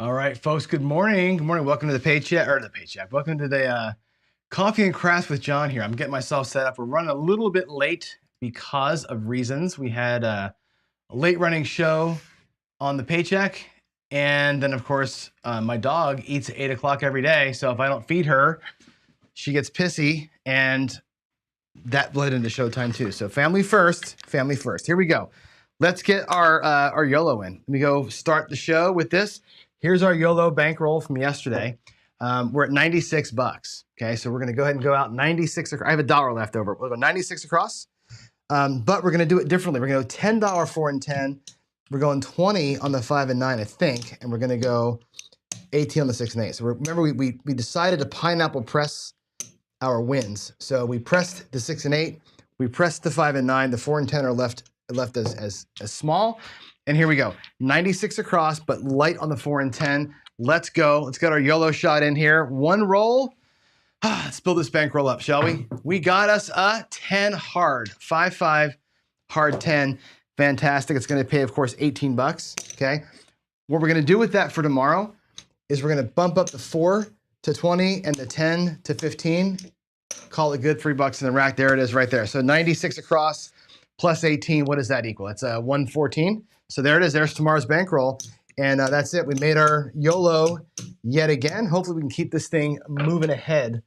All right, folks, good morning. Good morning. Welcome to the paycheck. Welcome to the Coffee and Crafts with John here. I'm getting myself set up. We're running a little bit late because of reasons. We had a late running show on the paycheck. And then, of course, my dog eats at 8 o'clock every day. So if I don't feed her, she gets pissy. And that bled into showtime too. So family first, family first. Here we go. Let's get our YOLO in. Let me go start the show with this. Here's our YOLO bankroll from yesterday. We're at 96 bucks. Okay, so we're gonna go ahead and go out 96. I have $1 left over. We'll go 96 across, but we're gonna do it differently. We're gonna go $10 4 and 10. We're going 20 on the 5 and 9, I think, and we're gonna go 18 on the 6 and 8. So remember, we decided to pineapple press our wins. So we pressed the 6 and 8. We pressed the 5 and 9. The 4 and 10 are left as small. And here we go, 96 across, but light on the 4 and 10. Let's go. Let's get our YOLO shot in here. One roll. Let's build this bankroll up, shall we? We got us a 10 hard, 5-5 hard 10. Fantastic. It's going to pay, of course, 18 bucks. Okay. What we're going to do with that for tomorrow is we're going to bump up the 4 to 20 and the 10 to 15. Call it good, $3 in the rack. There it is right there. So 96 across plus 18. What does that equal? It's 114. So there it is. There's tomorrow's bankroll. And that's it. We made our YOLO yet again. Hopefully we can keep this thing moving ahead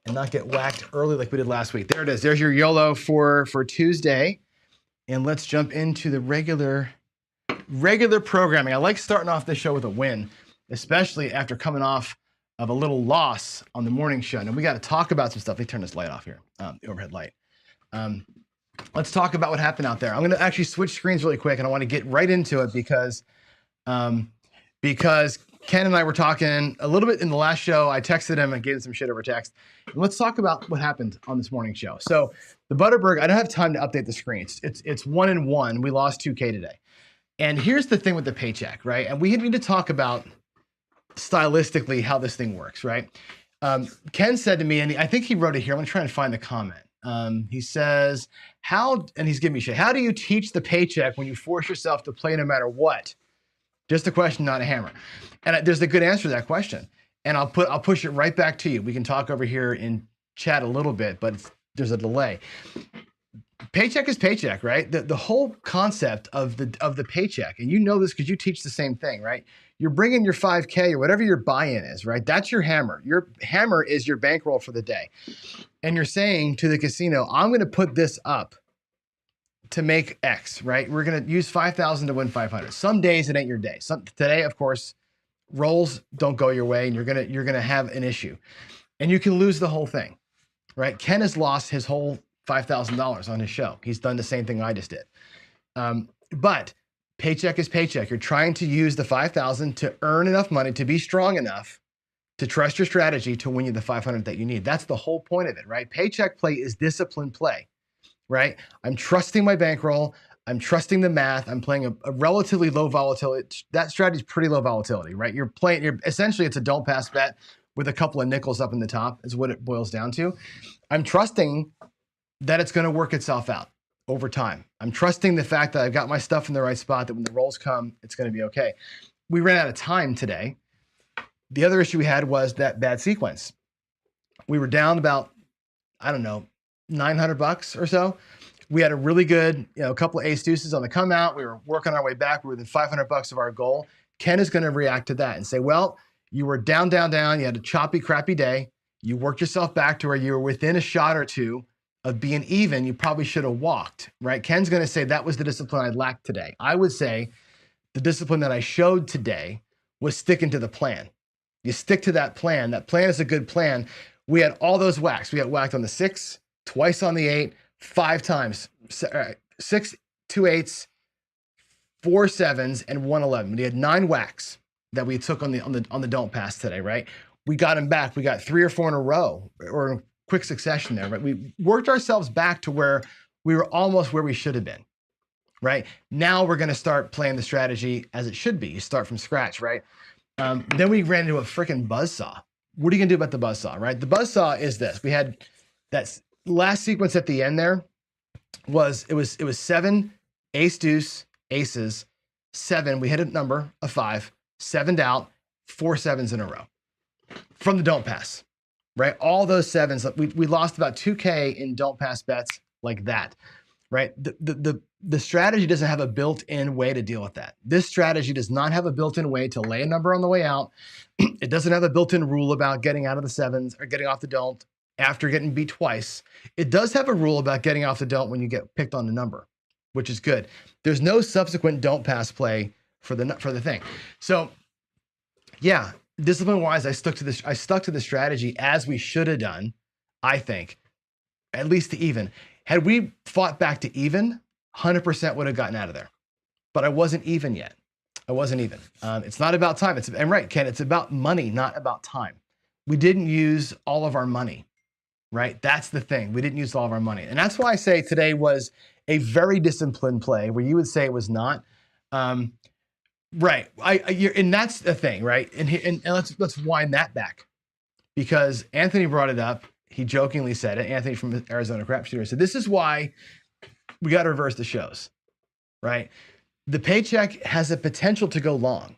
and not get whacked early like we did last week. There it is. There's your YOLO for Tuesday. And let's jump into the regular programming. I like starting off this show with a win, especially after coming off of a little loss on the morning show. And we got to talk about some stuff. Let me turn this light off here, the overhead light. Let's talk about what happened out there. I'm going to actually switch screens really quick, and I want to get right into it because Ken and I were talking a little bit in the last show. I texted him and gave him some shit over text. And let's talk about what happened on this morning show. So the Butterberg, I don't have time to update the screens. It's 1-1. We lost 2K today. And here's the thing with the paycheck, right? And we need to talk about stylistically how this thing works, right? Ken said to me, and I think he wrote it here. I'm going to try and find the comment. He says, and he's giving me shit. How do you teach the paycheck when you force yourself to play no matter what? Just a question, not a hammer. And there's a good answer to that question. And I'll push it right back to you. We can talk over here in chat a little bit, but there's a delay. Paycheck is paycheck, right? The whole concept of the paycheck, and you know this because you teach the same thing, right? You're bringing your 5K or whatever your buy-in is, right? That's your hammer. Your hammer is your bankroll for the day. And you're saying to the casino, I'm going to put this up to make X, right? We're going to use 5,000 to win 500. Some days it ain't your day. Today, of course, rolls don't go your way and you're going to have an issue. And you can lose the whole thing, right? Ken has lost his whole $5,000 on his show. He's done the same thing I just did. But paycheck is paycheck. You're trying to use the 5,000 to earn enough money to be strong enough to trust your strategy to win you the 500 that you need. That's the whole point of it, right? Paycheck play is disciplined play, right? I'm trusting my bankroll. I'm trusting the math. I'm playing a relatively low volatility. That strategy is pretty low volatility, right? Essentially, it's a don't pass bet with a couple of nickels up in the top is what it boils down to. I'm trusting that it's going to work itself out over time. I'm trusting the fact that I've got my stuff in the right spot, that when the rolls come, it's going to be okay. We ran out of time today. The other issue we had was that bad sequence. We were down about, I don't know, 900 bucks or so. We had a really good, a couple of ace deuces on the come out. We were working our way back. We were within 500 bucks of our goal. Ken is going to react to that and say, well, you were down. You had a choppy, crappy day. You worked yourself back to where you were within a shot or two of being even. You probably should have walked, right? Ken's going to say that was the discipline I lacked today. I would say the discipline that I showed today was sticking to the plan. You stick to that plan. That plan is a good plan. We had all those whacks. We got whacked on the 6, twice on the 8, 5 times. 6 2 8s, 4 7s, and 1 11. We had 9 whacks that we took on the don't pass today, right? We got them back. We got 3 or 4 in a row or in quick succession there, right? We worked ourselves back to where we were almost where we should have been, right? Now we're going to start playing the strategy as it should be. You start from scratch, right? Then we ran into a freaking buzzsaw. What are you gonna do about the buzzsaw, right? The buzzsaw is this. We had that last sequence at the end there it was 7 ace deuce aces, 7. We hit a number of 5, 7'd out, 4 sevens in a row from the don't pass, right? All those sevens, we lost about 2K in don't pass bets like that, right? The strategy doesn't have a built-in way to deal with that. This strategy does not have a built-in way to lay a number on the way out. It doesn't have a built-in rule about getting out of the sevens or getting off the don't after getting beat twice. It does have a rule about getting off the don't when you get picked on the number, which is good. There's no subsequent don't pass play for the thing. So yeah, discipline-wise, I stuck to the strategy as we should have done, I think, at least to even. Had we fought back to even, 100% would have gotten out of there. But I wasn't even yet. I wasn't even. It's not about time. And right, Ken, it's about money, not about time. We didn't use all of our money, right? That's the thing. We didn't use all of our money. And that's why I say today was a very disciplined play where you would say it was not. Right. And that's the thing, right? And let's wind that back, because Anthony brought it up. He jokingly said it. Anthony from Arizona Crap Shooter said, this is why we got to reverse the shows, right? The paycheck has a potential to go long,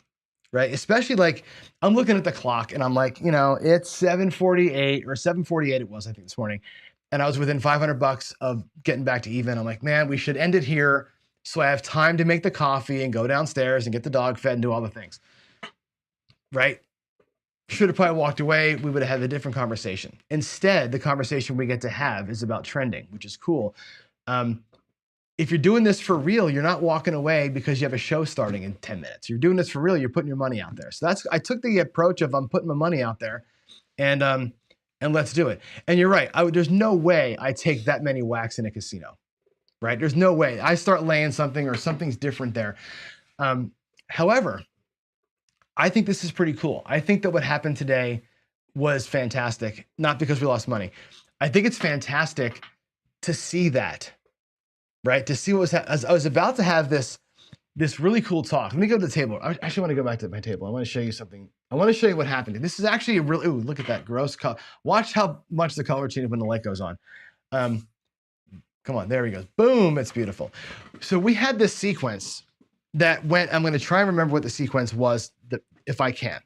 right? Especially like I'm looking at the clock and I'm like, it's 7:48 or 7:48 it was, I think, this morning. And I was within $500 of getting back to even. I'm like, man, we should end it here so I have time to make the coffee and go downstairs and get the dog fed and do all the things, right? Should have probably walked away. We would have had a different conversation. Instead, the conversation we get to have is about trending, which is cool. If you're doing this for real, you're not walking away because you have a show starting in 10 minutes. You're doing this for real. You're putting your money out there. So I took the approach of I'm putting my money out there and let's do it. And you're right. There's no way I take that many whacks in a casino, right? There's no way I start laying something or something's different there. However, I think this is pretty cool. I think that what happened today was fantastic, not because we lost money. I think it's fantastic to see that, right? To see what was happening. I was about to have this really cool talk. Let me go to the table. I actually want to go back to my table. I want to show you something. I want to show you what happened. This is actually a really, ooh, look at that gross color. Watch how much the color changes when the light goes on. Come on, there we go. Boom, it's beautiful. So we had this sequence that went, I'm going to try and remember what the sequence was, if I can.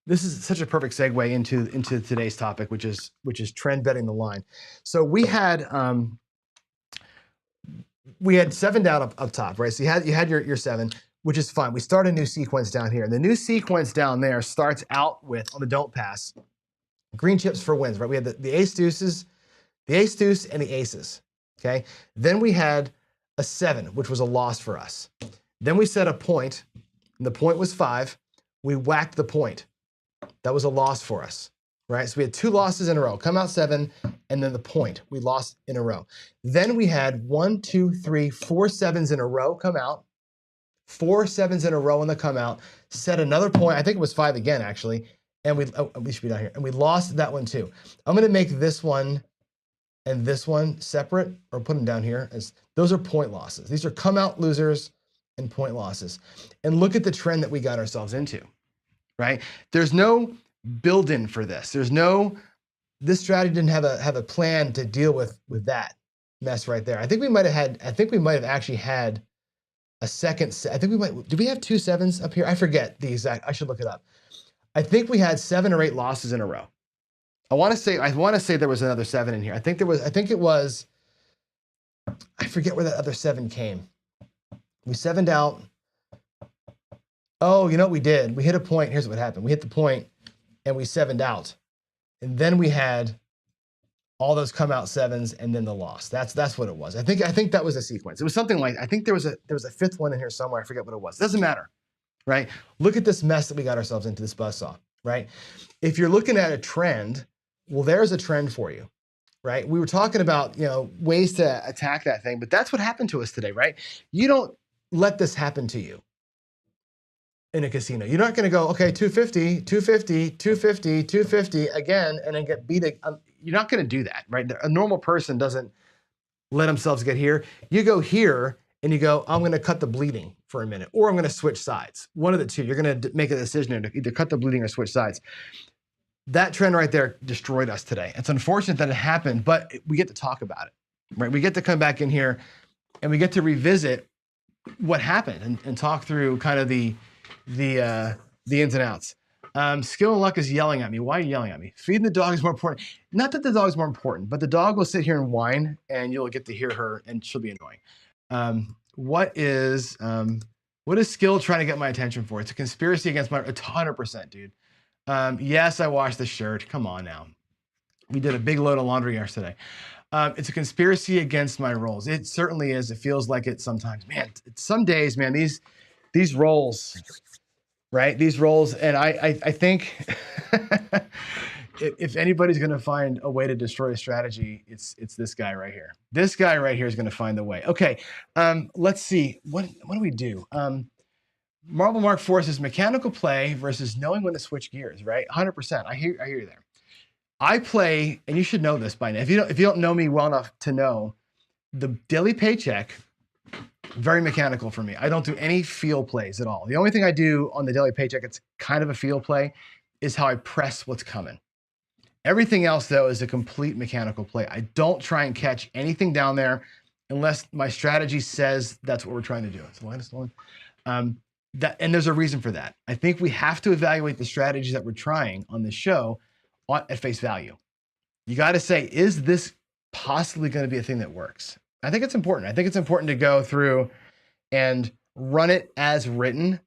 This is such a perfect segue into today's topic, which is trend betting the line. So we had 7 down up top, right? So you had your 7, which is fine. We start a new sequence down here. The new sequence down there starts out with, on the don't pass, green chips for wins, right? We had the ace deuces, the ace deuce, and the aces, okay? Then we had a 7, which was a loss for us. Then we set a point, and the point was 5. We whacked the point. That was a loss for us, right? So we had 2 losses in a row, come out 7, and then the point, we lost in a row. Then we had 1, 2, 3, 4 sevens in a row come out, 4 sevens in a row in the come out, set another point, I think it was 5 again, actually, and we should be down here, and we lost that one too. I'm gonna make this one and this one separate, or put them down here, as those are point losses. These are come out losers and point losses. And look at the trend that we got ourselves into, right? There's no build-in for this. This strategy didn't have a plan to deal with that mess right there. I think we might have actually had a second, did we have 2 sevens up here? I forget the exact, I should look it up. I think we had 7 or 8 losses in a row. I want to say there was another 7 in here. I forget where that other 7 came. We 7'd out. Oh, you know what we did? We hit a point. Here's what happened. We hit the point and we 7'd out. And then we had all those come out 7s and then the loss. That's what it was. I think that was a sequence. It was something like, I think there was a 5th one in here somewhere. I forget what it was. It doesn't matter, right? Look at this mess that we got ourselves into, this buzzsaw, right? If you're looking at a trend, well, there's a trend for you, right? We were talking about, ways to attack that thing, but that's what happened to us today, right? You don't let this happen to you in a casino. You're not going to go, okay, 250, 250, 250, 250 again, and then get beat. You're not going to do that, right? A normal person doesn't let themselves get here. You go here and you go, I'm going to cut the bleeding for a minute, or I'm going to switch sides. One of the two. You're going to make a decision to either cut the bleeding or switch sides. That trend right there destroyed us today. It's unfortunate that it happened, but we get to talk about it, right? We get to come back in here and we get to revisit what happened and talk through kind of the the ins and outs. Skill and luck is yelling at me. Why are you yelling at me? Feeding the dog is more important. Not that the dog is more important, but the dog will sit here and whine, and you'll get to hear her, and she'll be annoying. What is skill trying to get my attention for? It's a conspiracy against my 100%, dude. Yes, I washed the shirt. Come on now. We did a big load of laundry yesterday. It's a conspiracy against my roles. It certainly is. It feels like it sometimes. Man, some days, man, these roles, right? These roles, and I think if anybody's going to find a way to destroy a strategy, it's this guy right here. This guy right here is going to find the way. Okay, let's see. What do we do? Marble Mark forces mechanical play versus knowing when to switch gears, right? 100%. I hear you there. I play, and you should know this by now. If you don't know me well enough to know, the daily paycheck, very mechanical for me. I don't do any feel plays at all. The only thing I do on the daily paycheck, it's kind of a feel play, is how I press what's coming. Everything else, though, is a complete mechanical play. I don't try and catch anything down there unless my strategy says that's what we're trying to do. It's the line is stolen. And there's a reason for that. I think we have to evaluate the strategies that we're trying on this show at face value. You got to say, is this possibly going to be a thing that works? I think it's important. I think it's important to go through and run it as written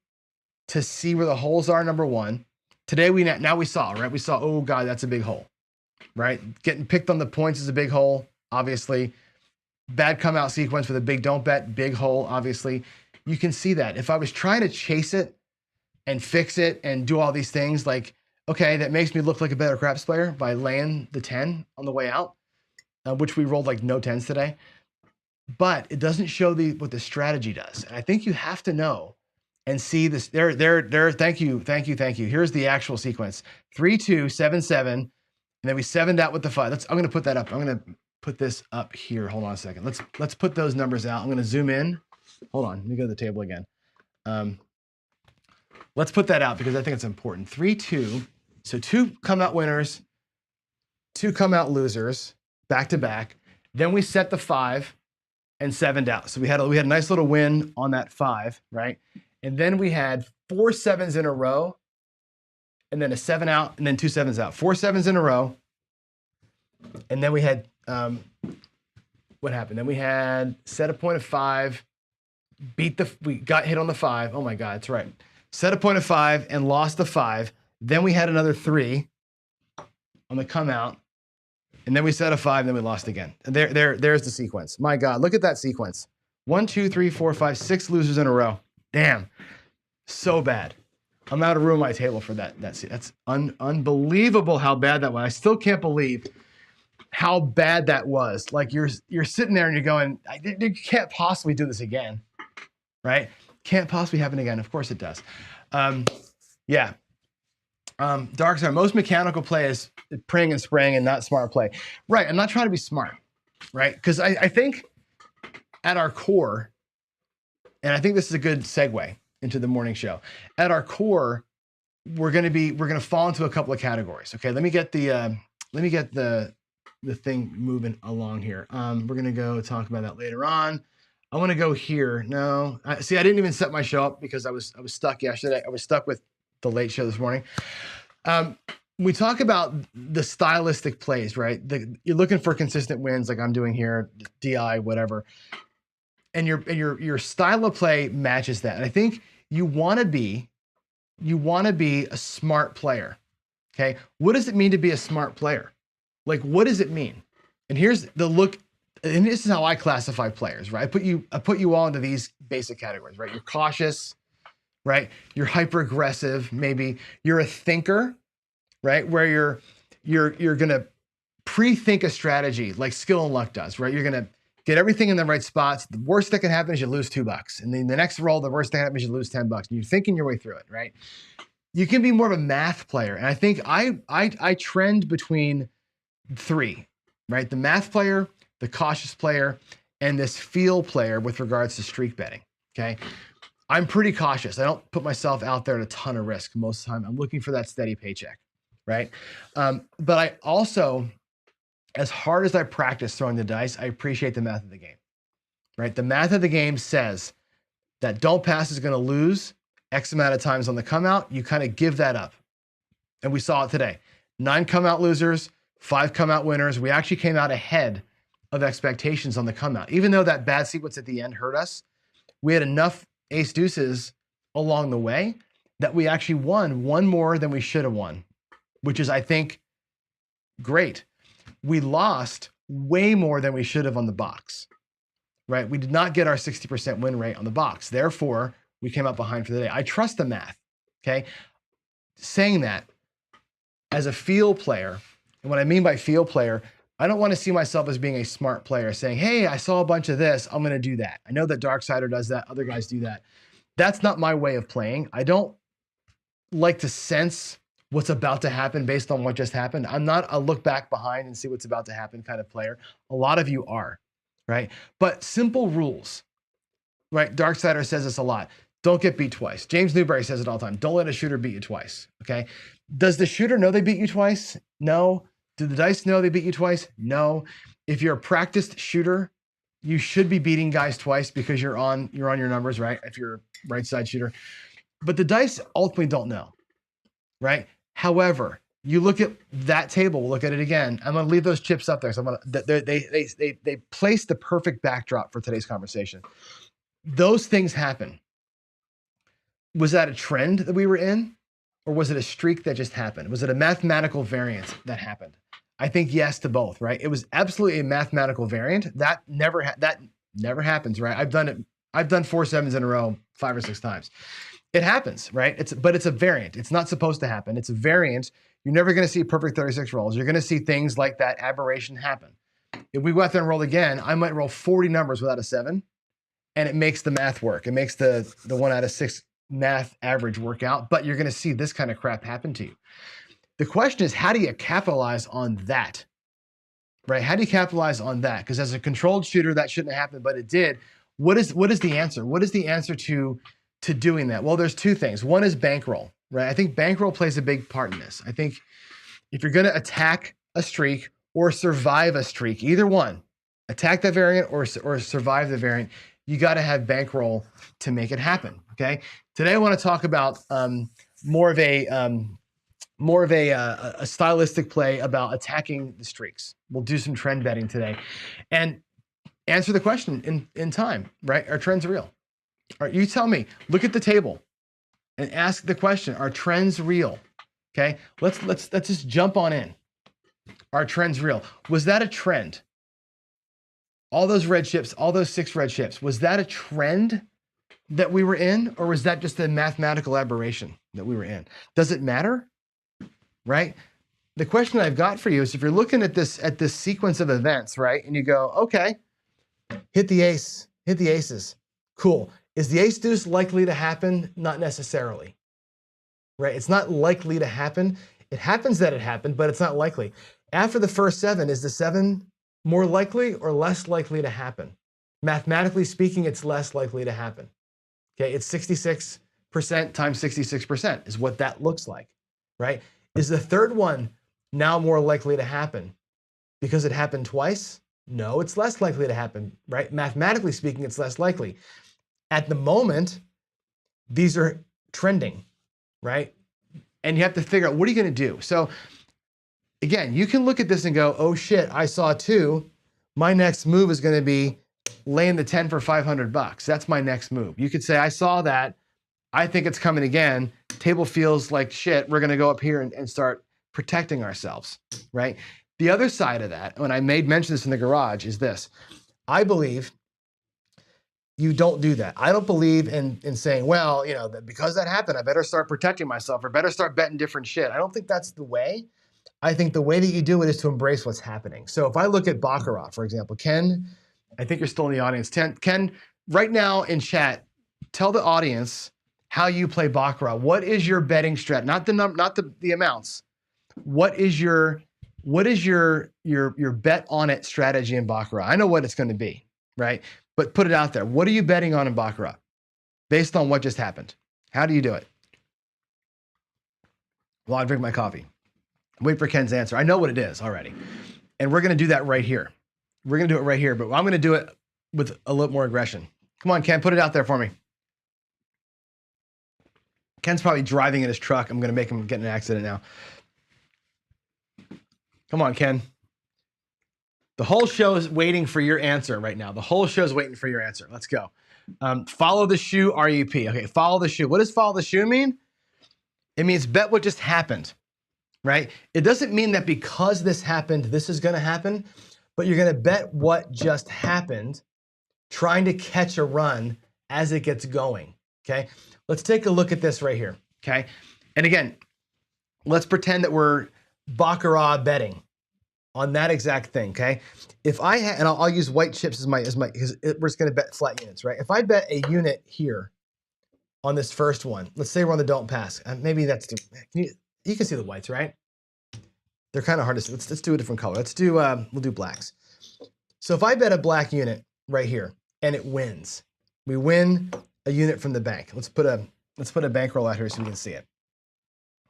to see where the holes are, number one. Today, we saw, right? We saw, oh God, that's a big hole, right? Getting picked on the points is a big hole, obviously. Bad come out sequence with a big don't bet, big hole, obviously. You can see that. If I was trying to chase it and fix it and do all these things, like, okay, that makes me look like a better craps player by laying the 10 on the way out, which we rolled like no 10s today. But it doesn't show what the strategy does. And I think you have to know and see this. Thank you. Here's the actual sequence. 3, 2, 7, 7. And then we 7'd out with the 5. I'm going to put that up. I'm going to put this up here. Hold on a second. Let's put those numbers out. I'm going to zoom in. Hold on. Let me go to the table again. Let's put that out because I think it's important. 3, 2. So 2 come out winners, 2 come out losers, back to back. Then we set the 5 and 7'd out. So we had a nice little win on that 5, right? And then we had 4 7s in a row, and then a 7 out, and then 2 7s out. 4 7s in a row. And then we had what happened? Then we had set a point of 5, we got hit on the 5. Oh my God, that's right. Set a point of 5 and lost the 5. Then we had another 3 on the come out. And then we set a 5, then we lost again. And there's the sequence. My God, look at that sequence. 1, 2, 3, 4, 5, 6 losers in a row. Damn, so bad. I'm out of room on my table for that. That's unbelievable how bad that was. I still can't believe how bad that was. Like you're sitting there and you're going, you can't possibly do this again, right? Can't possibly happen again. Of course it does. Yeah. Dark side, most mechanical play is praying and spraying and not smart play. Right, I'm not trying to be smart, right? Because I think at our core, and I think this is a good segue into the morning show. At our core, we're gonna fall into a couple of categories. Okay, let me get the thing moving along here. We're gonna go talk about that later on. I want to go here. No, see, I didn't even set my show up because I was stuck yesterday. I was stuck with the late show this morning. We talk about the stylistic plays, right? You're looking for consistent wins, like I'm doing here, DI, whatever, and your style of play matches that. And I think you want to be a smart player. Okay, what does it mean to be a smart player? Like, what does it mean? And here's the look. And this is how I classify players, right? I put you all into these basic categories, right? You're cautious, right? You're hyper aggressive, maybe. You're a thinker, right? Where you're gonna pre-think a strategy like skill and luck does, right? You're gonna get everything in the right spots. The worst that can happen is you lose $2, and then the next roll, the worst thing that happens is you lose $10. And you're thinking your way through it, right? You can be more of a math player, and I think I trend between 3, right? The math player, the cautious player, and this feel player with regards to streak betting. Okay. I'm pretty cautious. I don't put myself out there at a ton of risk most of the time. I'm looking for that steady paycheck, right? But I also, as hard as I practice throwing the dice, I appreciate the math of the game, right? The math of the game says that don't pass is going to lose X amount of times on the come out, you kind of give that up. And we saw it today. 9 come out losers, 5 come out winners. We actually came out ahead of expectations on the come out. Even though that bad sequence at the end hurt us, we had enough ace deuces along the way that we actually won one more than we should have won, which is, I think, great. We lost way more than we should have on the box, right? We did not get our 60% win rate on the box. Therefore, we came up behind for the day. I trust the math, okay? Saying that, as a field player, and what I mean by field player, I don't want to see myself as being a smart player saying, hey, I saw a bunch of this, I'm going to do that. I know that Darksider does that, other guys do that. That's not my way of playing. I don't like to sense what's about to happen based on what just happened. I'm not a look back behind and see what's about to happen kind of player. A lot of you are, right? But simple rules, right? Darksider says this a lot. Don't get beat twice. James Newberry says it all the time. Don't let a shooter beat you twice, okay? Does the shooter know they beat you twice? No. Do the dice know they beat you twice? No. If you're a practiced shooter, you should be beating guys twice because you're on your numbers, right? If you're a right side shooter. But the dice ultimately don't know, right? However, you look at that table, we'll look at it again. I'm going to leave those chips up there. So they place the perfect backdrop for today's conversation. Those things happen. Was that a trend that we were in? Or was it a streak that just happened? Was it a mathematical variant that happened? I think yes to both, right? It was absolutely a mathematical variant. That never happens, right? I've done 4 sevens in a row 5 or 6 times. It happens, right? But it's a variant. It's not supposed to happen. It's a variant. You're never going to see perfect 36 rolls. You're going to see things like that aberration happen. If we go out there and roll again, I might roll 40 numbers without a 7, and it makes the math work. It makes the 1 out of 6 math average work out, but you're going to see this kind of crap happen to you. The question is, how do you capitalize on that, right? How do you capitalize on that? Because as a controlled shooter, that shouldn't happen, but it did. What is the answer? What is the answer to doing that? Well, there's 2 things. One is bankroll, right? I think bankroll plays a big part in this. I think if you're going to attack a streak or survive a streak, either one, attack that variant or survive the variant, you got to have bankroll to make it happen. Okay. Today I want to talk about more of a stylistic play about attacking the streaks. We'll do some trend betting today, and answer the question in time. Right? Are trends real? All right, you tell me. Look at the table and ask the question: are trends real? Okay. Let's just jump on in. Are trends real? Was that a trend? All those red chips, all those 6 red chips, was that a trend that we were in, or was that just a mathematical aberration that we were in? Does it matter? Right? The question I've got for you is, if you're looking at this sequence of events, right, and you go, okay, hit the ace, hit the aces, cool. Is the ace deuce likely to happen? Not necessarily, right? It's not likely to happen. It happens that it happened, but it's not likely. After the first 7, is the 7 more likely or less likely to happen? Mathematically speaking, it's less likely to happen. Okay, it's 66% times 66% is what that looks like, right? Is the third one now more likely to happen because it happened twice? No, it's less likely to happen, right? Mathematically speaking, it's less likely. At the moment, these are trending, right? And you have to figure out, what are you going to do? So again, you can look at this and go, oh shit, I saw 2. My next move is going to be laying the 10 for $500. That's my next move. You could say, I saw that. I think it's coming again. Table feels like shit. We're going to go up here and start protecting ourselves, right? The other side of that, when I made mention this in the garage, is this. I believe you don't do that. I don't believe in saying, well, you know, that because that happened, I better start protecting myself or better start betting different shit. I don't think that's the way. I think the way that you do it is to embrace what's happening. So if I look at Baccarat, for example, Ken, I think you're still in the audience. Ken, right now in chat, tell the audience how you play Baccarat. What is your betting strat? Not the amounts. What is your bet on it strategy in Baccarat? I know what it's going to be, right? But put it out there. What are you betting on in Baccarat based on what just happened? How do you do it? Well, I drink my coffee. Wait for Ken's answer. I know what it is already. And we're going to do that right here. We're going to do it right here, but I'm going to do it with a little more aggression. Come on, Ken, put it out there for me. Ken's probably driving in his truck. I'm going to make him get in an accident now. Come on, Ken. The whole show is waiting for your answer right now. The whole show is waiting for your answer. Let's go. Follow the shoe, RUP. Okay, follow the shoe. What does follow the shoe mean? It means bet what just happened, right? It doesn't mean that because this happened, this is going to happen, but you're going to bet what just happened, trying to catch a run as it gets going, okay? Let's take a look at this right here, okay? And again, let's pretend that we're baccarat betting on that exact thing, okay? If I had, and I'll use white chips as my, because we're just going to bet flat units, right? If I bet a unit here on this first one, let's say we're on the don't pass. Maybe that's, you can see the whites, right? They're kind of hard to see. Let's do a different color. Let's do, we'll do blacks. So if I bet a black unit right here and it wins, we win a unit from the bank. Let's put a bankroll out here so we can see it.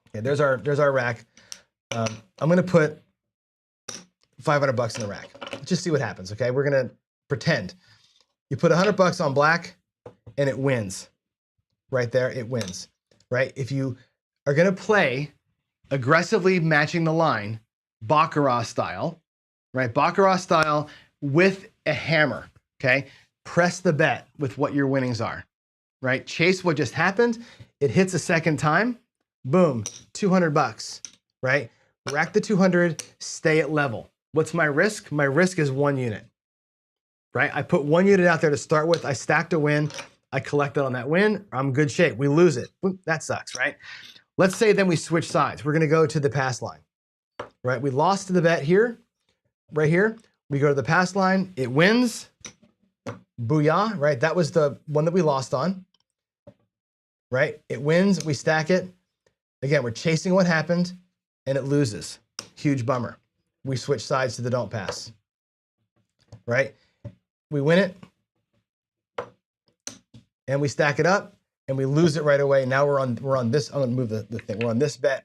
Okay, there's our rack. I'm going to put $500 in the rack. Just see what happens, okay? We're going to pretend. You put $100 on black and it wins. Right there, it wins, right? If you are going to play aggressively matching the line, baccarat style, right? Baccarat style with a hammer, okay? Press the bet with what your winnings are, right? Chase what just happened. It hits a second time, boom, $200, right? Rack the 200, stay at level. What's my risk? My risk is 1 unit, right? I put 1 unit out there to start with. I stacked a win. I collected on that win. I'm in good shape. We lose it. That sucks, right? Let's say then we switch sides. We're going to go to the pass line, right? We lost to the bet here, right here. We go to the pass line. It wins. Booyah, right? That was the one that we lost on, right? It wins. We stack it. Again, we're chasing what happened, and it loses. Huge bummer. We switch sides to the don't pass, right? We win it, and we stack it up, and we lose it right away. Now we're on this. I'm gonna move the thing. We're on this bet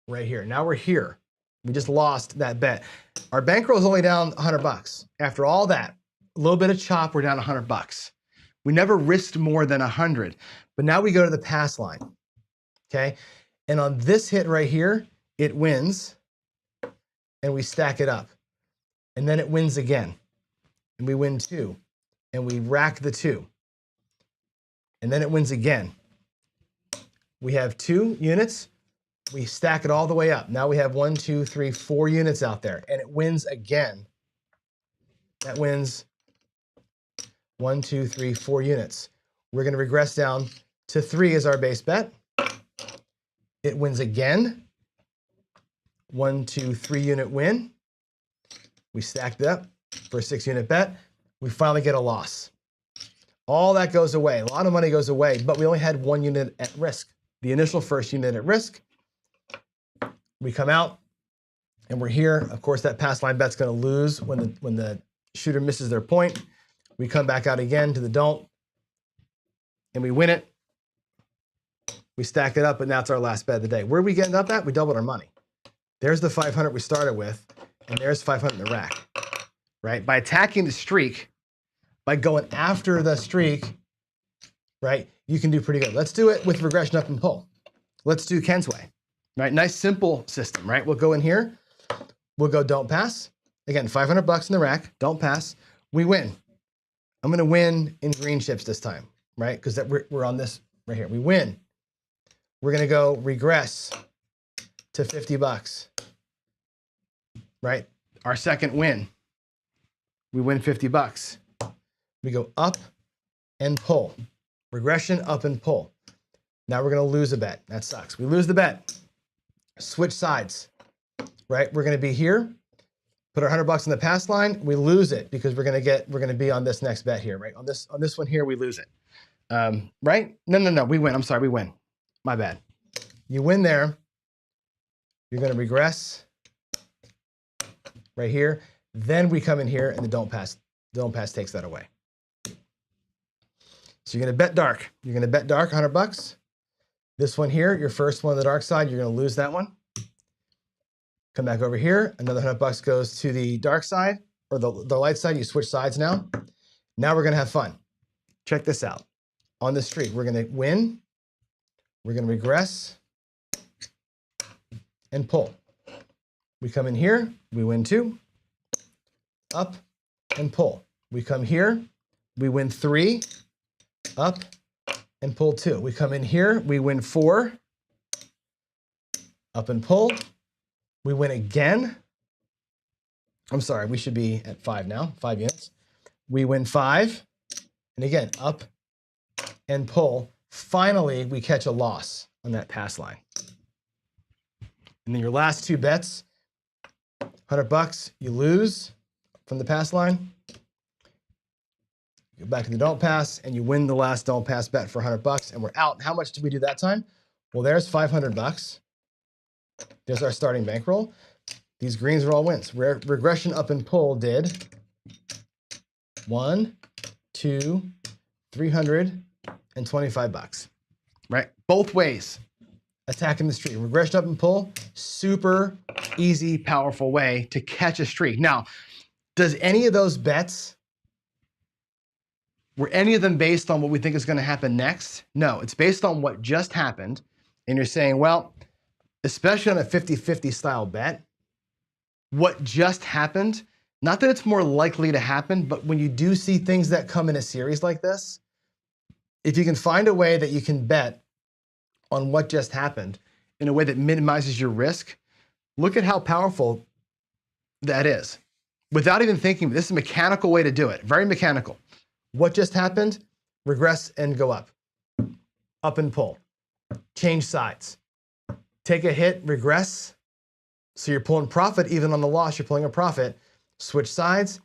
right here. Now we're here. We just lost that bet. Our bankroll is only down $100. After all that, a little bit of chop, we're down $100. We never risked more than 100. But now we go to the pass line, okay? And on this hit right here, it wins, and we stack it up. And then it wins again, and we win 2, and we rack the 2. And then it wins again. We have 2 units. We stack it all the way up. Now we have 1, 2, 3, 4 units out there, and it wins again. That wins 1, 2, 3, 4 units. We're going to regress down to 3 as our base bet. It wins again. 1, 2, 3 unit win. We stacked it up for a 6 unit bet. We finally get a loss. All that goes away. A lot of money goes away, but we only had 1 unit at risk. The initial first unit at risk. We come out and we're here. Of course, that pass line bet's going to lose when the shooter misses their point. We come back out again to the don't, and we win it. We stack it up, but now it's our last bet of the day. Where are we getting up at? We doubled our money. There's the 500 we started with, and there's 500 in the rack, right? By attacking the streak, by going after the streak, right, you can do pretty good. Let's do it with regression up and pull. Let's do Ken's way, right? Nice, simple system, right? We'll go in here. We'll go don't pass. Again, $500 in the rack, don't pass. We win. I'm going to win in green chips this time, right? Because we're on this right here. We win. We're going to go regress to $50, right? Our second win. We win $50. We go up and pull. Regression, up and pull. Now we're going to lose a bet. That sucks. We lose the bet. Switch sides, right? We're going to be here. Put our $100 in the pass line. We lose it because we're going to be on this next bet here, right? On this one here, we lose it, right? No. We win. I'm sorry, we win. My bad. You win there. You're going to regress right here. Then we come in here and the don't pass takes that away. So you're going to bet dark. You're going to bet dark, $100. This one here, your first one on the dark side, you're going to lose that one. Come back over here. Another $100 goes to the dark side or the light side. You switch sides now. Now we're going to have fun. Check this out. On the streak, we're going to win. We're going to regress and pull. We come in here, we win 2, up and pull. We come here, we win 3, up and pull 2. We come in here, we win 4, up and pull. We win again. I'm sorry, we should be at 5 now, 5 units. We win 5, and again, up and pull. Finally, we catch a loss on that pass line. And then your last 2 bets, $100, you lose from the pass line. You go back to the don't pass, and you win the last don't pass bet for $100, and we're out. How much did we do that time? Well, there's $500. There's our starting bankroll. These greens are all wins. Regression up and pull did 1, 2, $325, right? Both ways, attacking the streak. Regression up and pull, super easy, powerful way to catch a streak. Now, does any of those bets, were any of them based on what we think is going to happen next? No, it's based on what just happened. And you're saying, well, especially on a 50-50 style bet, what just happened, not that it's more likely to happen, but when you do see things that come in a series like this, if you can find a way that you can bet on what just happened in a way that minimizes your risk, look at how powerful that is. Without even thinking, this is a mechanical way to do it, very mechanical. What just happened? Regress and go up. Up and pull. Change sides. Take a hit, regress. So you're pulling profit, even on the loss, you're pulling a profit. Switch sides,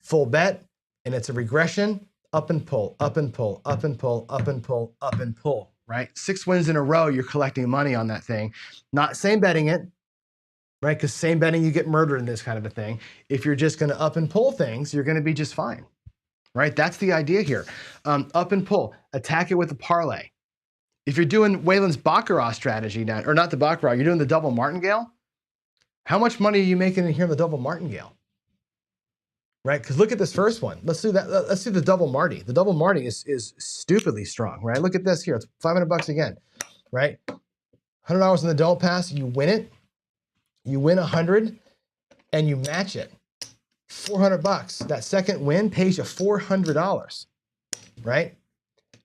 full bet, and it's a regression, up and pull, up and pull, up and pull, up and pull, up and pull, right? 6 wins in a row, you're collecting money on that thing. Not same betting it, right? Because same betting, you get murdered in this kind of a thing. If you're just gonna up and pull things, you're gonna be just fine, right? That's the idea here. Up and pull, attack it with a parlay. If you're doing Wayland's Baccarat strategy now, or not the Baccarat, you're doing the double Martingale, how much money are you making in here in the double Martingale? Right? Because look at this first one. Let's do that. Let's do the double Marty. The double Marty is stupidly strong, right? Look at this here. It's $500 again, right? $100 in the don't pass. You win it. You win 100, and you match it. $400. That second win pays you $400, right?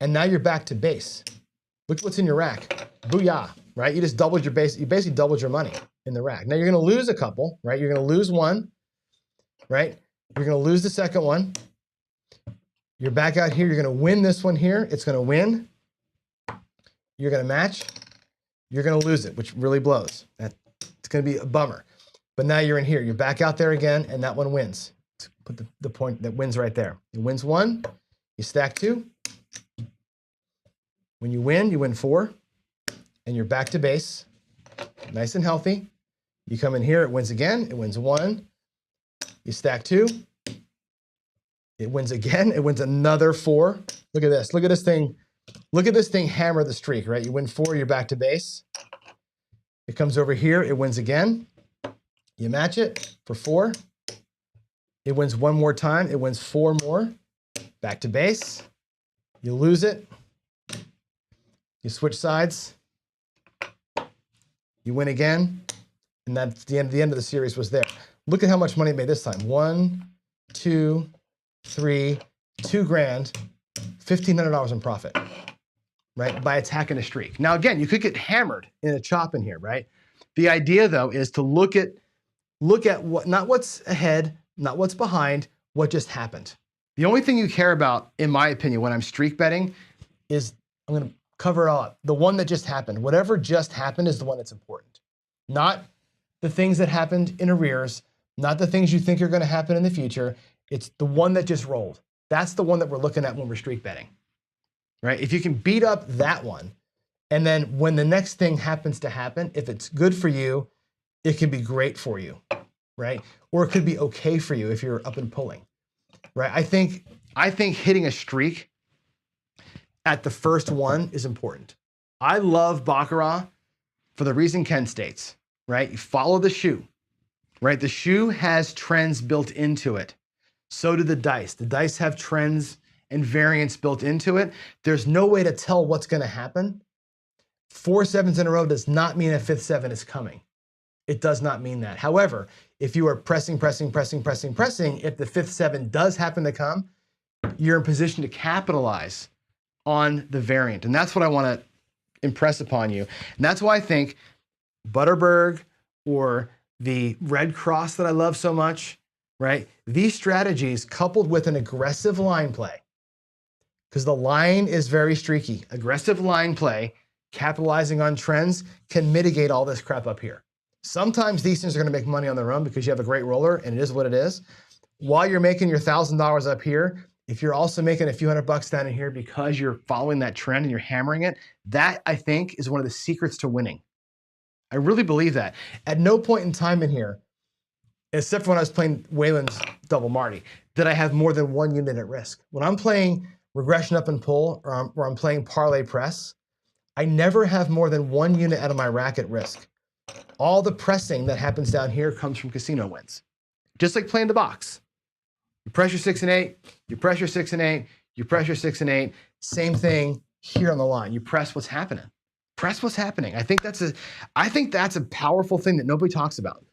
And now you're back to base. Look what's in your rack. Booyah, right? You just doubled your base. You basically doubled your money in the rack. Now you're going to lose a couple, right? You're going to lose one, right? You're going to lose the second one. You're back out here. You're going to win this one here. It's going to win. You're going to match. You're going to lose it, which really blows. It's going to be a bummer. But now you're in here. You're back out there again, and that one wins. Let's put the point that wins right there. It wins 1. You stack 2. When you win 4. And you're back to base. Nice and healthy. You come in here. It wins again. It wins 1. You stack 2. It wins again. It wins another 4. Look at this. Look at this thing. Look at this thing hammer the streak, right? You win 4, you're back to base. It comes over here. It wins again. You match it for 4. It wins 1 more time. It wins 4 more. Back to base. You lose it. You switch sides. You win again. And that's the end of the series was there. Look at how much money it made this time. 1, 2, 3, $2,000, $1,500 in profit, right? By attacking a streak. Now, again, you could get hammered in a chop in here, right? The idea, though, is to look at what, not what's ahead, not what's behind, what just happened. The only thing you care about, in my opinion, when I'm streak betting is, I'm going to cover it all up. The one that just happened. Whatever just happened is the one that's important. Not the things that happened in arrears, not the things you think are going to happen in the future. It's the one that just rolled. That's the one that we're looking at when we're streak betting, right? If you can beat up that one, and then when the next thing happens to happen, if it's good for you, it can be great for you, right? Or it could be okay for you if you're up and pulling, right? I think hitting a streak at the first one is important. I love Baccarat for the reason Ken states, right? You follow the shoe. Right, the shoe has trends built into it. So do the dice. The dice have trends and variance built into it. There's no way to tell what's going to happen 4 sevens in a row does not mean a 5th 7 is coming. It does not mean that. However, if you are pressing, if the 5th 7 does happen to come, you're in position to capitalize on the variant. And that's what I want to impress upon you. And that's why I think Butterberg or the Red Cross that I love so much, right? These strategies coupled with an aggressive line play, because the line is very streaky. Aggressive line play, capitalizing on trends, can mitigate all this crap up here. Sometimes these things are gonna make money on their own because you have a great roller and it is what it is. While you're making your $1,000 up here, if you're also making a few $100 down in here because you're following that trend and you're hammering it, that I think is one of the secrets to winning. I really believe that. At no point in time in here, except for when I was playing Wayland's Double Marty, did I have more than 1 unit at risk. When I'm playing regression up and pull, or I'm playing parlay press, I never have more than 1 unit out of my rack at risk. All the pressing that happens down here comes from casino wins. Just like playing the box. You press your 6 and 8, you press your 6 and 8, you press your 6 and 8. Same thing here on the line. You press what's happening. Press what's happening. I think that's a powerful thing that nobody talks about,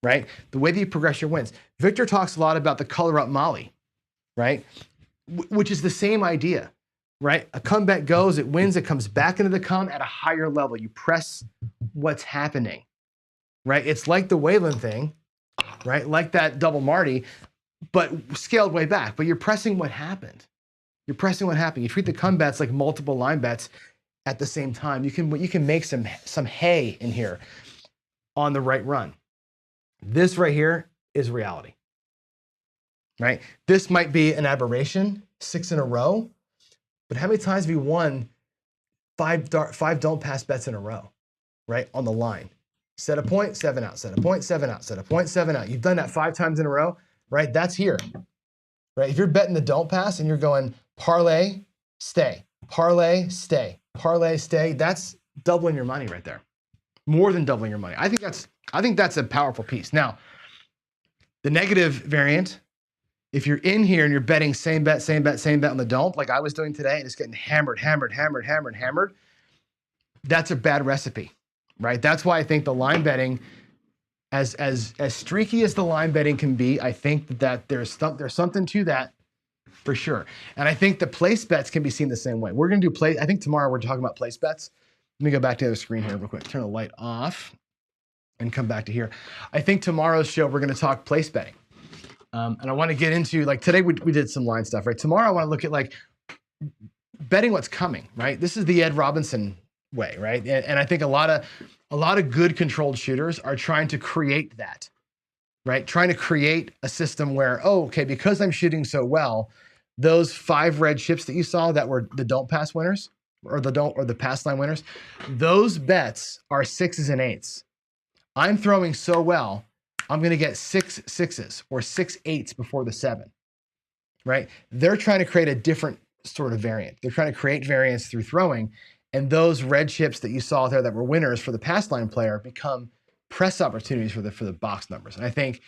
right? The way that you progress your wins. Victor talks a lot about the color up Molly, right? Which is the same idea, right? A comeback goes, it wins, it comes back into the come at a higher level. You press what's happening, right? It's like the Wayland thing, right? Like that Double Marty, but scaled way back. But you're pressing what happened. You're pressing what happened. You treat the come bets like multiple line bets at the same time. You can make some hay in here on the right run. This right here is reality, right? This might be an aberration, 6 in a row, but how many times have you won five don't pass bets in a row, right? On the line. Set a point, 7 out, set a point, 7 out, set a point, 7 out. You've done that 5 times in a row, right? That's here, right? If you're betting the don't pass and you're going parlay, stay, parlay, stay, parlay, stay, that's doubling your money right there. More than doubling your money. I think that's a powerful piece. Now, the negative variant, if you're in here and you're betting same bet on the don't, like I was doing today, and it's getting hammered, that's a bad recipe, right? That's why I think the line betting, as streaky as the line betting can be, I think that there's something to that for sure. And I think the place bets can be seen the same way. We're gonna do I think tomorrow we're talking about place bets. Let me go back to the other screen here real quick, turn the light off and come back to here. I think tomorrow's show, we're gonna talk place betting. And I wanna get into, like today we did some line stuff, right? Tomorrow I wanna look at like betting what's coming, right? This is the Ed Robinson way, right? And I think a lot of good controlled shooters are trying to create that, right? Trying to create a system where, oh, okay, because I'm shooting so well, those 5 red chips that you saw that were the don't pass winners, or the pass line winners, those bets are 6s and 8s. I'm throwing so well, I'm going to get 6 6s or 6 8s before the 7, right? They're trying to create a different sort of variant. They're trying to create variance through throwing, and those red chips that you saw there that were winners for the pass line player become press opportunities for the box numbers. And I think,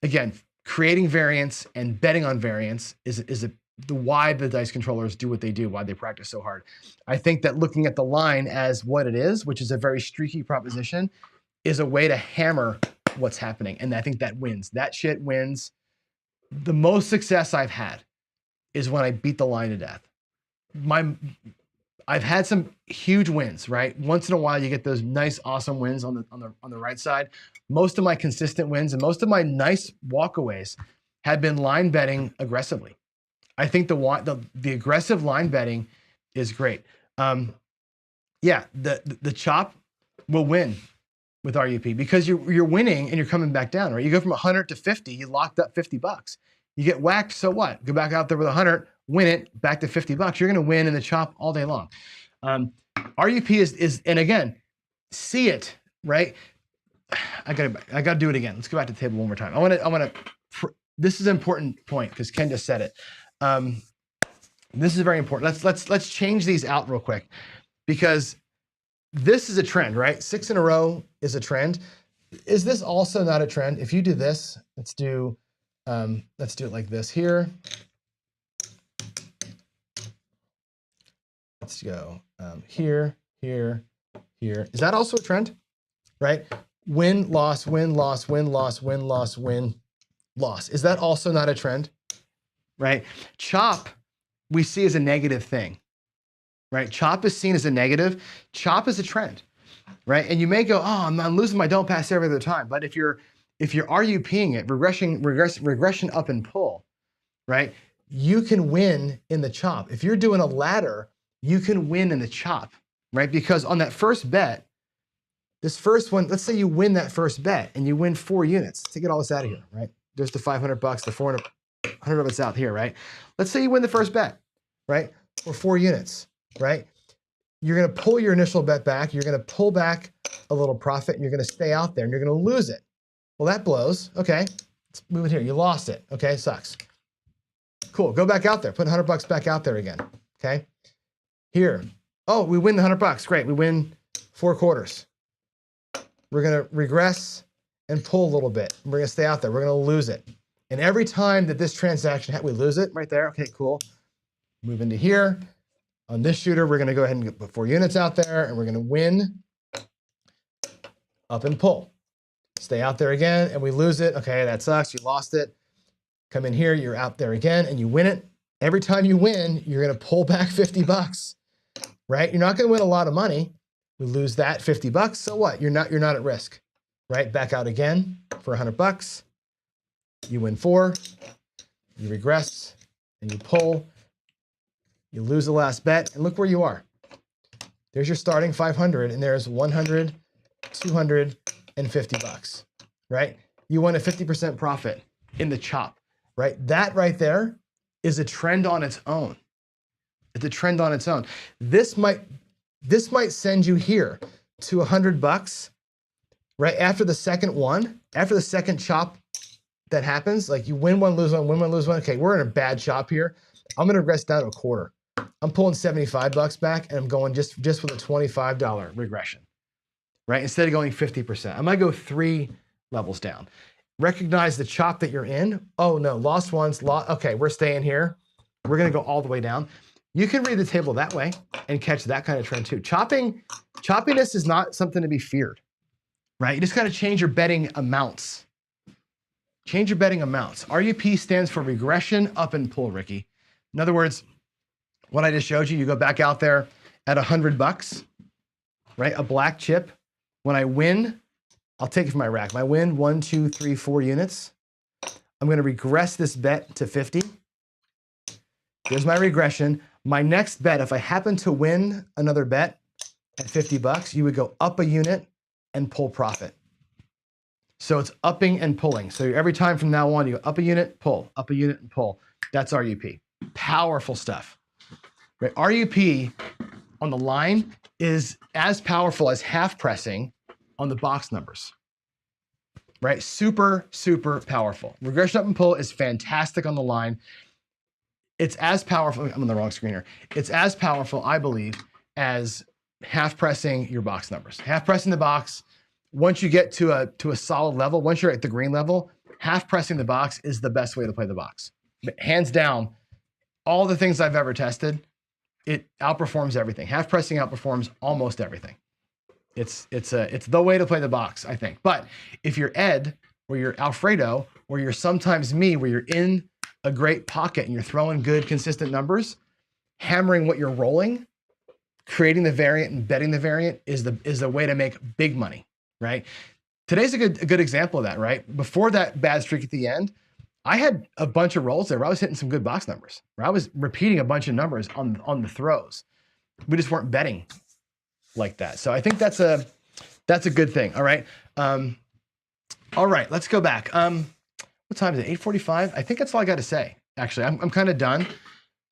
again, creating variance and betting on variance is the why the dice controllers do what they do, why they practice so hard. I think that looking at the line as what it is, which is a very streaky proposition, is a way to hammer what's happening. And I think that wins. That shit wins. The most success I've had is when I beat the line to death. I've had some huge wins, right? Once in a while, you get those nice, awesome wins on the right side. Most of my consistent wins and most of my nice walkaways have been line betting aggressively. I think the aggressive line betting is great. Yeah, the chop will win with RUP because you're winning and you're coming back down, right? You go from 100 to 50, you locked up $50. You get whacked, so what? Go back out there with 100, win it, back to $50. You're gonna win in the chop all day long. RUP is, and again, see it, right? I gotta do it again. Let's go back to the table one more time. This is an important point because Ken just said it. This is very important. Let's change these out real quick because this is a trend, right? 6 in a row is a trend. Is this also not a trend? If you do this, let's do it like this here. Let's go here, here. Is that also a trend? Right? Win, loss, win, loss, win, loss, win, loss, win, loss. Is that also not a trend? Right? Chop, we see as a negative thing. Right? Chop is seen as a negative. Chop is a trend. Right? And you may go, oh, I'm losing my don't pass every other time. But if you're RUPing it, regression up and pull, right? You can win in the chop. If you're doing a ladder, you can win in the chop, right? Because on that first bet, this first one, let's say you win that first bet and you win 4 units. Let's get all this out of here, right? There's the 500 bucks, the 400, 100 of it's out here, right? Let's say you win the first bet, right? Or 4 units, right? You're gonna pull your initial bet back, you're gonna pull back a little profit, and you're gonna stay out there and you're gonna lose it. Well, that blows, okay. Let's move it here, you lost it, okay, sucks. Cool, go back out there, put 100 bucks back out there again, okay? Here, oh, we win the 100 bucks, great, we win 4 quarters. We're gonna regress and pull a little bit. We're gonna stay out there, we're gonna lose it. And every time that this transaction, we lose it right there, okay, cool. Move into here. On this shooter, we're gonna go ahead and put 4 units out there and we're gonna win, up and pull. Stay out there again and we lose it. Okay, that sucks, you lost it. Come in here, you're out there again and you win it. Every time you win, you're gonna pull back 50 bucks, right? You're not gonna win a lot of money. We lose that 50 bucks, so what? You're not at risk, right? Back out again for 100 bucks. You win 4, you regress and you pull. You lose the last bet, and look where you are. There's your starting 500, and there's 100, 250 bucks, right? You won a 50% profit in the chop, right? That right there is a trend on its own. It's a trend on its own. This might send you here to 100 bucks, right? After the second one, after the second chop that happens, like you win one, lose one, win one, lose one. Okay, we're in a bad chop here. I'm gonna regress down to a quarter. I'm pulling 75 bucks back and I'm going just with a $25 regression, right? Instead of going 50%. I might go 3 levels down. Recognize the chop that you're in. Oh no, lost once, okay, we're staying here. We're gonna go all the way down. You can read the table that way and catch that kind of trend too. Choppiness is not something to be feared, right? You just gotta change your betting amounts. Change your betting amounts. RUP stands for regression up and pull, Ricky. In other words, what I just showed you, you go back out there at 100 bucks, right? A black chip. When I win, I'll take it from my rack. When I win 1, 2, 3, 4 units, I'm gonna regress this bet to 50. There's my regression. My next bet, if I happen to win another bet at 50 bucks, you would go up a unit and pull profit. So it's upping and pulling. So every time from now on, you go up a unit, pull, up a unit and pull. That's RUP. Powerful stuff. Right? RUP on the line is as powerful as half pressing on the box numbers. Right? Super, super powerful. Regression up and pull is fantastic on the line. It's as powerful, I'm on the wrong screen here. It's as powerful, I believe, as half pressing your box numbers. Half pressing the box, once you get to a solid level, once you're at the green level, half pressing the box is the best way to play the box. But hands down, all the things I've ever tested, it outperforms everything. Half pressing outperforms almost everything. It's the way to play the box, I think. But if you're Ed, or you're Alfredo, or you're sometimes me, where you're in a great pocket and you're throwing good, consistent numbers, hammering what you're rolling, creating the variant and betting the variant is the way to make big money, right? Today's a good example of that, right? Before that bad streak at the end, I had a bunch of rolls there where I was hitting some good box numbers, where I was repeating a bunch of numbers on the throws. We just weren't betting like that. So I think that's a good thing. All right. All right, let's go back. What time is it? 8:45? I think that's all I got to say. Actually, I'm kind of done.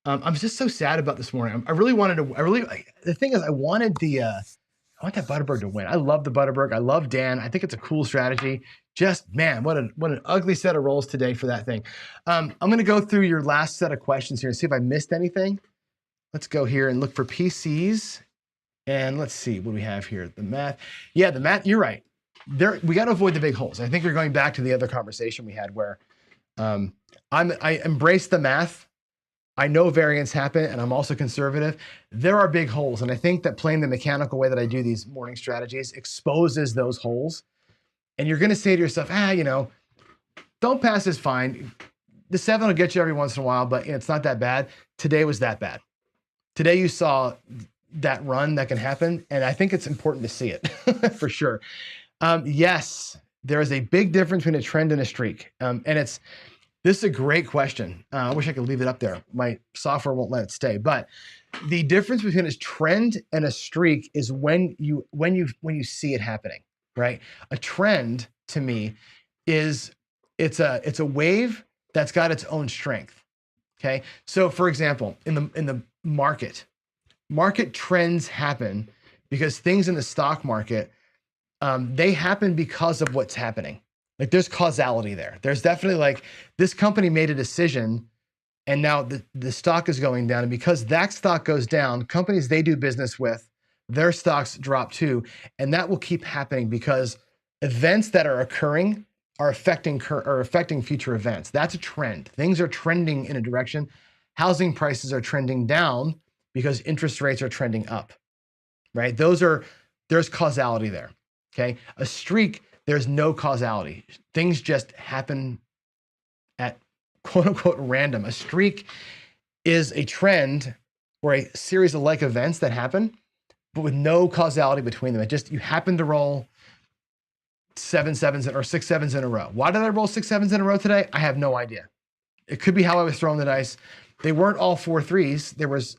I'm just so sad about this morning. The thing is, I want that Butterberg to win. I love the Butterberg. I love Dan. I think it's a cool strategy. Just, man, what an ugly set of rolls today for that thing. I'm going to go through your last set of questions here and see if I missed anything. Let's go here and look for PCs. And let's see what we have here. The math. Yeah, the math, you're right. We got to avoid the big holes. I think we're going back to the other conversation we had where I embrace the math I know variance happen, and I'm also conservative. There are big holes, and I think that playing the mechanical way that I do these morning strategies exposes those holes. And you're going to say to yourself, don't pass is fine. The 7 will get you every once in a while, but it's not that bad. Today was that bad. Today you saw that run that can happen, and I think it's important to see it for sure. Yes, there is a big difference between a trend and a streak, this is a great question. I wish I could leave it up there. My software won't let it stay. But the difference between a trend and a streak is when you see it happening, right? A trend to me is it's a wave that's got its own strength. Okay. So for example, in the market trends happen because things in the stock market, they happen because of what's happening. Like there's causality there. There's definitely like this company made a decision and now the stock is going down. And because that stock goes down, companies they do business with, their stocks drop too. And that will keep happening because events that are occurring are affecting future events. That's a trend. Things are trending in a direction. Housing prices are trending down because interest rates are trending up, right? There's causality there, okay? A streak, there's no causality. Things just happen at quote unquote random. A streak is a trend or a series of like events that happen, but with no causality between them. You happen to roll 7 sevens or 6 sevens in a row. Why did I roll 6 sevens in a row today? I have no idea. It could be how I was throwing the dice. They weren't all 4 threes. There was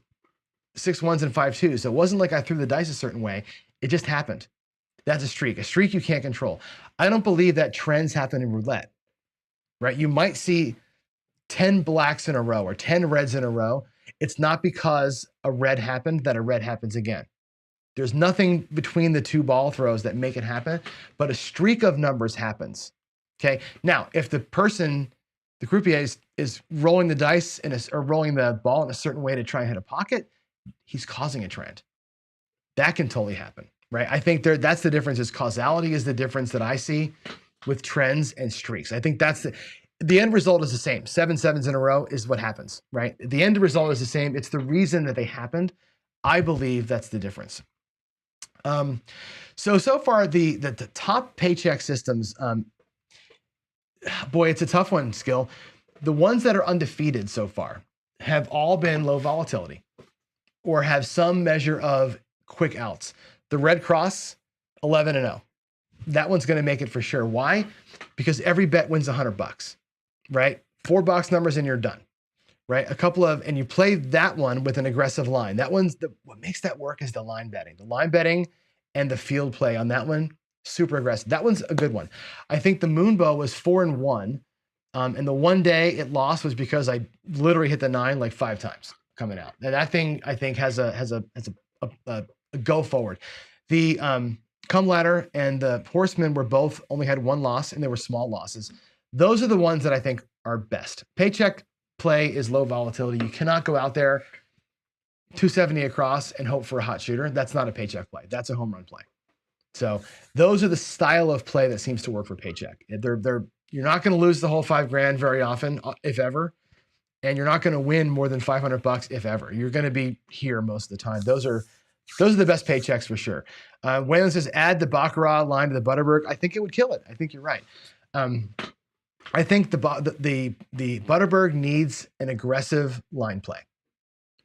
6 ones and 5 twos. So it wasn't like I threw the dice a certain way. It just happened. That's a streak. A streak you can't control. I don't believe that trends happen in roulette, right? You might see 10 blacks in a row or 10 reds in a row. It's not because a red happened that a red happens again. There's nothing between the 2 ball throws that make it happen, but a streak of numbers happens, okay? Now, if the croupier is rolling the dice or rolling the ball in a certain way to try and hit a pocket, he's causing a trend. That can totally happen. Right. I think that's the difference is causality is the difference that I see with trends and streaks. I think that's the end result is the same. 7 sevens in a row is what happens, right? The end result is the same. It's the reason that they happened. I believe that's the difference. So far the top paycheck systems, boy, it's a tough one, Skill. The ones that are undefeated so far have all been low volatility or have some measure of quick outs. The Red Cross, 11-0. That one's going to make it for sure. Why? Because every bet wins $100, right? 4 box numbers and you're done, right? And you play that one with an aggressive line. That one's what makes that work is the line betting. The line betting and the field play on that one, super aggressive. That one's a good one. I think the Moonbow was 4-1. And the one day it lost was because I literally hit the 9 like 5 times coming out. And that thing I think has a go forward. The Come Ladder and the Horsemen were both only had 1 loss and they were small losses. Those are the ones that I think are best. Paycheck play is low volatility. You cannot go out there 270 across and hope for a hot shooter. That's not a paycheck play. That's a home run play. So those are the style of play that seems to work for paycheck. You're not going to lose the whole $5,000 very often, if ever. And you're not going to win more than $500 if ever. You're going to be here most of the time. Those are the best paychecks for sure. Waylon says, add the Baccarat line to the Butterberg. I think it would kill it. I think you're right. I think the Butterberg needs an aggressive line play.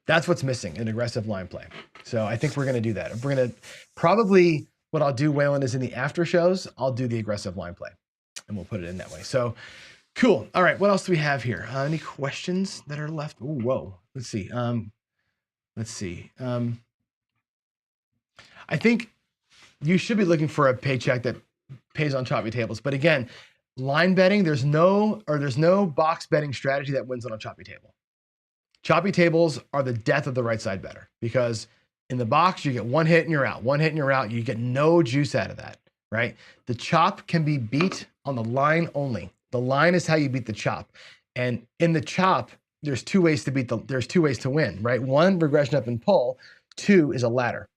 That's what's missing, an aggressive line play. So I think we're going to do that. We're going to probably, what I'll do, Waylon, is in the after shows, I'll do the aggressive line play and we'll put it in that way. So cool. All right. What else do we have here? Any questions that are left? Ooh, whoa. Let's see. I think you should be looking for a paycheck that pays on choppy tables. But again, line betting, there's no box betting strategy that wins on a choppy table. Choppy tables are the death of the right side better because in the box, you get 1 hit and you're out. 1 hit and you're out. You get no juice out of that, right? The chop can be beat on the line only. The line is how you beat the chop. And in the chop, there's 2 ways to win, right? 1, regression up and pull. 2 is a ladder,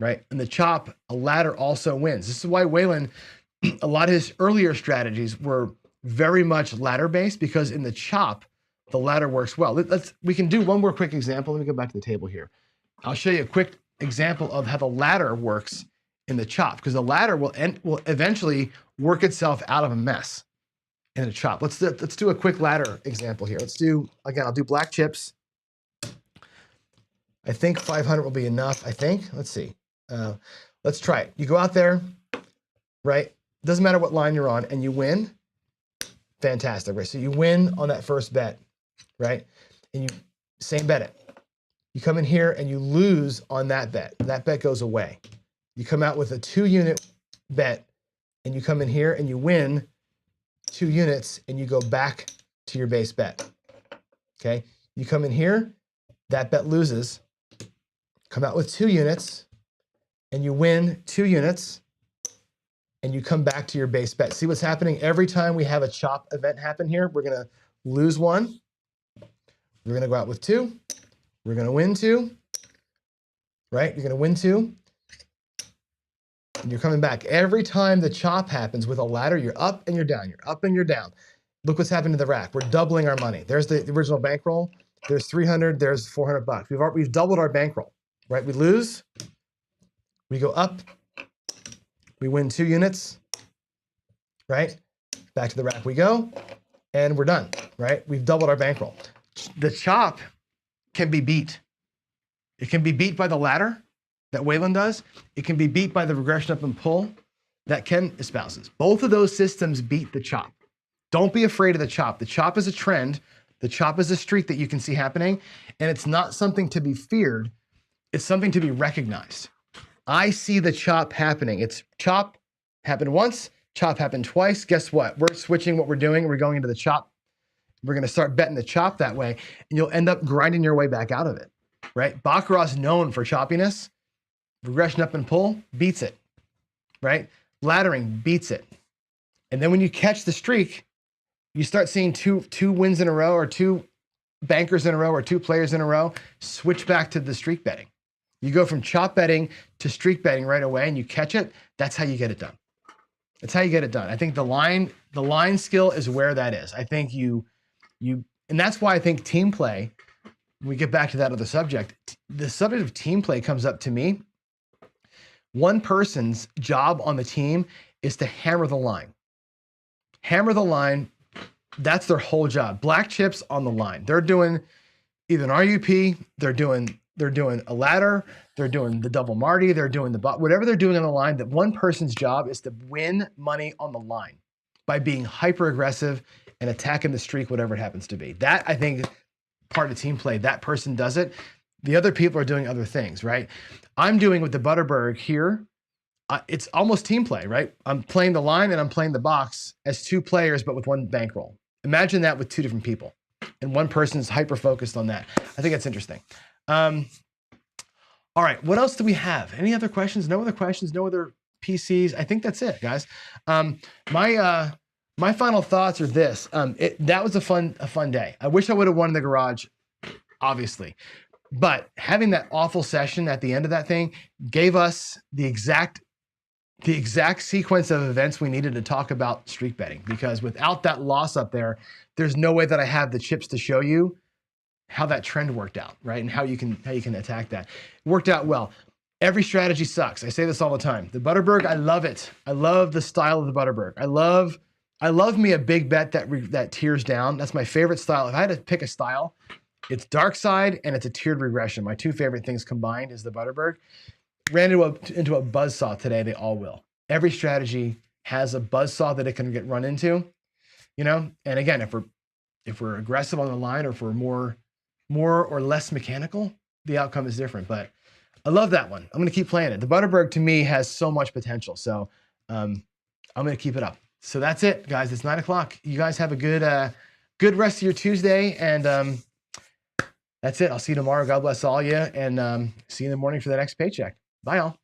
right? In the chop, a ladder also wins. This is why Waylon, a lot of his earlier strategies were very much ladder based because in the chop, the ladder works well. We can do one more quick example. Let me go back to the table here. I'll show you a quick example of how the ladder works in the chop, because the ladder will eventually work itself out of a mess in a chop. Let's do a quick ladder example here. I'll do black chips. I think 500 will be enough, I think. Let's see. Let's try it. You go out there, right? Doesn't matter what line you're on, and you win. Fantastic, right? So you win on that first bet, right? And same bet it. You come in here and you lose on that bet. That bet goes away. You come out with a 2-unit bet, and you come in here and you win 2 units, and you go back to your base bet. Okay? You come in here, that bet loses. Come out with 2 units, and you win 2 units, and you come back to your base bet. See what's happening? Every time we have a chop event happen here, we're gonna lose 1. We're gonna go out with 2. We're gonna win 2, right? You're gonna win 2, and you're coming back. Every time the chop happens with a ladder, you're up and you're down, you're up and you're down. Look what's happened to the rack. We're doubling our money. There's the original bankroll. There's 300, there's 400 bucks. We've doubled our bankroll, right? We lose, we go up, we win 2 units, right? Back to the rack we go, and we're done, right? We've doubled our bankroll. The chop can be beat. It can be beat by the ladder that Waylon does. It can be beat by the regression up and pull that Ken espouses. Both of those systems beat the chop. Don't be afraid of the chop. The chop is a trend. The chop is a streak that you can see happening, and it's not something to be feared. It's something to be recognized. I see the chop happening. It's chop happened once, chop happened twice. Guess what? We're switching what we're doing. We're going into the chop. We're going to start betting the chop that way, and you'll end up grinding your way back out of it, right? Baccarat's known for choppiness. Regression up and pull beats it, right? Laddering beats it. And then when you catch the streak, you start seeing two wins in a row, or 2 bankers in a row, or 2 players in a row, switch back to the streak betting. You go from chop betting to streak betting right away, and you catch it. That's how you get it done. That's how you get it done. I think the line skill is where that is. I think and that's why I think team play, when we get back to that other subject, the subject of team play comes up to me. One person's job on the team is to hammer the line. Hammer the line, that's their whole job. Black chips on the line. They're doing either an RUP, they're doing a ladder, they're doing the double Marty, they're doing whatever they're doing on the line. That one person's job is to win money on the line by being hyper aggressive and attacking the streak, whatever it happens to be. That, I think, part of team play, that person does it. The other people are doing other things, right? I'm doing with the Butterberg here. It's almost team play, right? I'm playing the line and I'm playing the box as 2 players, but with 1 bankroll. Imagine that with 2 different people, and one person's hyper focused on that. I think that's interesting. All right, what else do we have? Any other questions? No other questions, no other PCs. I think that's it, guys. My final thoughts are this. That was a fun day. I wish I would have won in the garage, obviously. But having that awful session at the end of that thing gave us the exact sequence of events we needed to talk about streak betting, because without that loss up there, there's no way that I have the chips to show you how that trend worked out, right? And how you can attack that. It worked out well. Every strategy sucks. I say this all the time. The Butterberg, I love it. I love the style of the Butterberg. I love me a big bet that tears down. That's my favorite style. If I had to pick a style, it's dark side and it's a tiered regression. My 2 favorite things combined is the Butterberg. Ran into a buzzsaw today. They all will. Every strategy has a buzzsaw that it can get run into, you know? And again, if we're aggressive on the line, or if we're more or less mechanical, the outcome is different. But I love that one. I'm going to keep playing it. The Butterberg to me has so much potential. So I'm going to keep it up. So that's it, guys. It's 9 o'clock. You guys have a good rest of your Tuesday. And that's it. I'll see you tomorrow. God bless all you. And see you in the morning for the next paycheck. Bye, all.